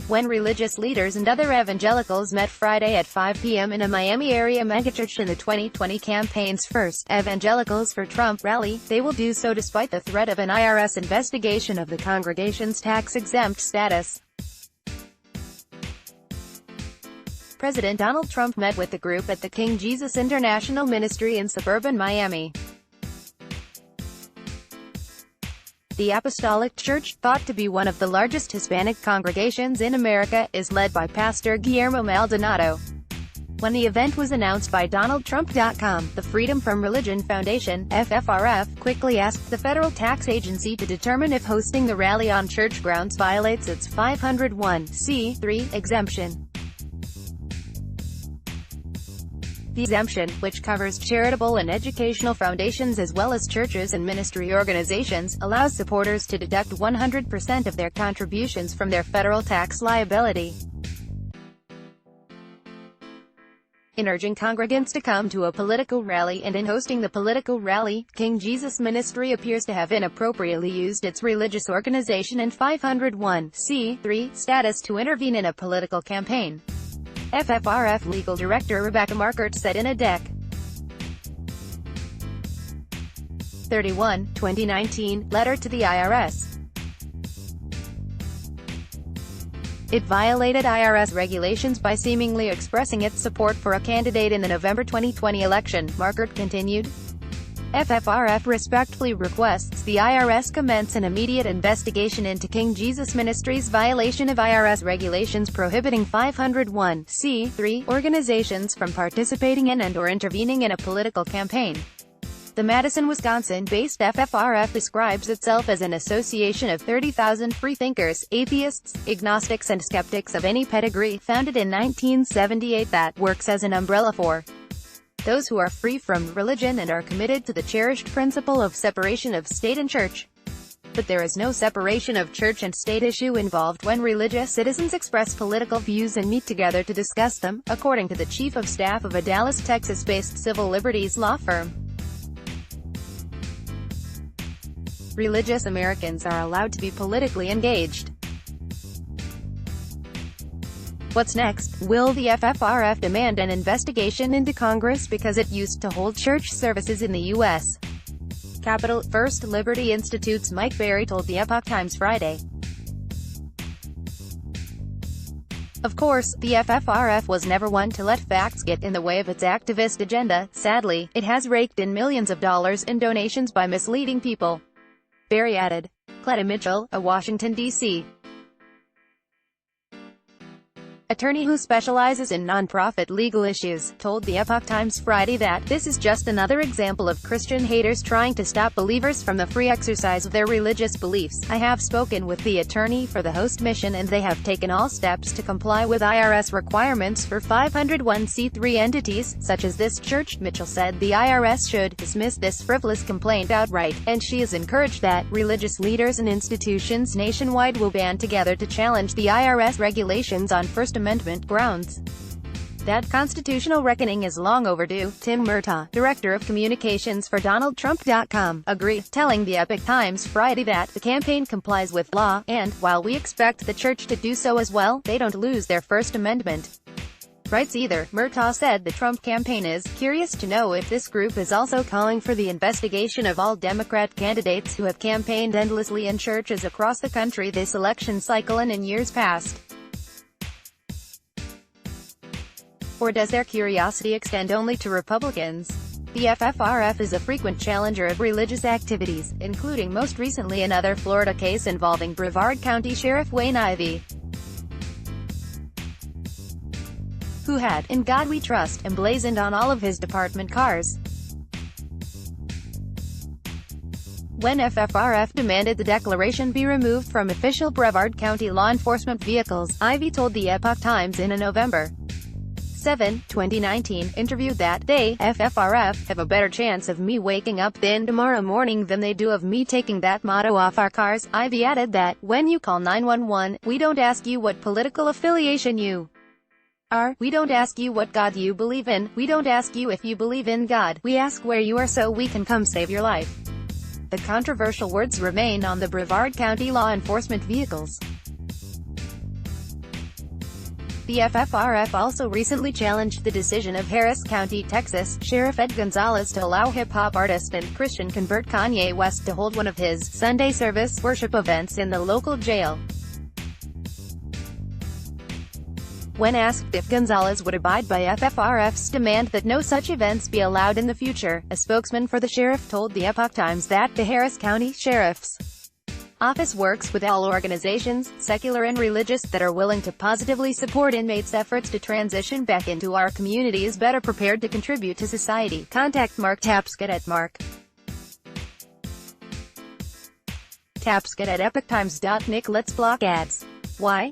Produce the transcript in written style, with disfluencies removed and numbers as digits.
when religious leaders and other evangelicals met Friday at 5 p.m. in a Miami area megachurch in the 2020 campaign's first Evangelicals for Trump rally. They will do so despite the threat of an IRS investigation of the congregation's tax-exempt status. President Donald Trump met with the group at the King Jesus International Ministry in suburban Miami. The Apostolic Church, thought to be one of the largest Hispanic congregations in America, is led by Pastor Guillermo Maldonado. When the event was announced by DonaldTrump.com, the Freedom From Religion Foundation, FFRF, quickly asked the federal tax agency to determine if hosting the rally on church grounds violates its 501(c)(3) exemption. The exemption, which covers charitable and educational foundations as well as churches and ministry organizations, allows supporters to deduct 100% of their contributions from their federal tax liability. In urging congregants to come to a political rally and in hosting the political rally, King Jesus Ministry appears to have inappropriately used its religious organization and 501(c)(3) status to intervene in a political campaign. FFRF Legal Director Rebecca Markert said in a Dec. 31, 2019, letter to the IRS. It violated IRS regulations by seemingly expressing its support for a candidate in the November 2020 election, Markert continued. FFRF respectfully requests the IRS commence an immediate investigation into King Jesus Ministries' violation of IRS regulations prohibiting 501(c)(3) organizations from participating in and/or intervening in a political campaign. The Madison, Wisconsin-based FFRF describes itself as an association of 30,000 freethinkers, atheists, agnostics and skeptics of any pedigree, founded in 1978 that works as an umbrella for those who are free from religion and are committed to the cherished principle of separation of state and church. But there is no separation of church and state issue involved when religious citizens express political views and meet together to discuss them, according to the chief of staff of a Dallas, Texas-based civil liberties law firm. Religious Americans are allowed to be politically engaged. What's next? Will the FFRF demand an investigation into Congress because it used to hold church services in the U.S.? Capital First Liberty Institute's Mike Berry told the Epoch Times Friday. Of course, the FFRF was never one to let facts get in the way of its activist agenda. Sadly, it has raked in millions of dollars in donations by misleading people. Berry added. Cleta Mitchell, a Washington, D.C. attorney who specializes in nonprofit legal issues, told the Epoch Times Friday that, "This is just another example of Christian haters trying to stop believers from the free exercise of their religious beliefs. I have spoken with the attorney for the host mission and they have taken all steps to comply with IRS requirements for 501(c)(3) entities, such as this church." Mitchell said the IRS should dismiss this frivolous complaint outright, and she has encouraged that religious leaders and institutions nationwide will band together to challenge the IRS regulations on First Amendment grounds. That constitutional reckoning is long overdue. Tim Murtaugh, director of communications for DonaldTrump.com, agreed, telling the Epoch Times Friday that the campaign complies with law, and, while we expect the church to do so as well, they don't lose their First Amendment rights either. Murtaugh said the Trump campaign is curious to know if this group is also calling for the investigation of all Democrat candidates who have campaigned endlessly in churches across the country this election cycle and in years past. Or does their curiosity extend only to Republicans? The FFRF is a frequent challenger of religious activities, including most recently another Florida case involving Brevard County Sheriff Wayne Ivey, who had "In God We Trust" emblazoned on all of his department cars. When FFRF demanded the declaration be removed from official Brevard County law enforcement vehicles, Ivey told the Epoch Times in a November 7, 2019, interview that they, FFRF, have a better chance of me waking up then tomorrow morning than they do of me taking that motto off our cars. Ivey added that, when you call 911, we don't ask you what political affiliation you are, we don't ask you what God you believe in, we don't ask you if you believe in God, we ask where you are so we can come save your life. The controversial words remain on the Brevard County law enforcement vehicles. The FFRF also recently challenged the decision of Harris County, Texas, Sheriff Ed Gonzalez to allow hip-hop artist and Christian convert Kanye West to hold one of his Sunday service worship events in the local jail. When asked if Gonzalez would abide by FFRF's demand that no such events be allowed in the future, a spokesman for the sheriff told the Epoch Times that the Harris County Sheriff's Office works with all organizations, secular and religious, that are willing to positively support inmates' efforts to transition back into our communities better prepared to contribute to society. Contact Mark Tapscott at Tapscott at epochtimes.nic. Let's block ads. Why?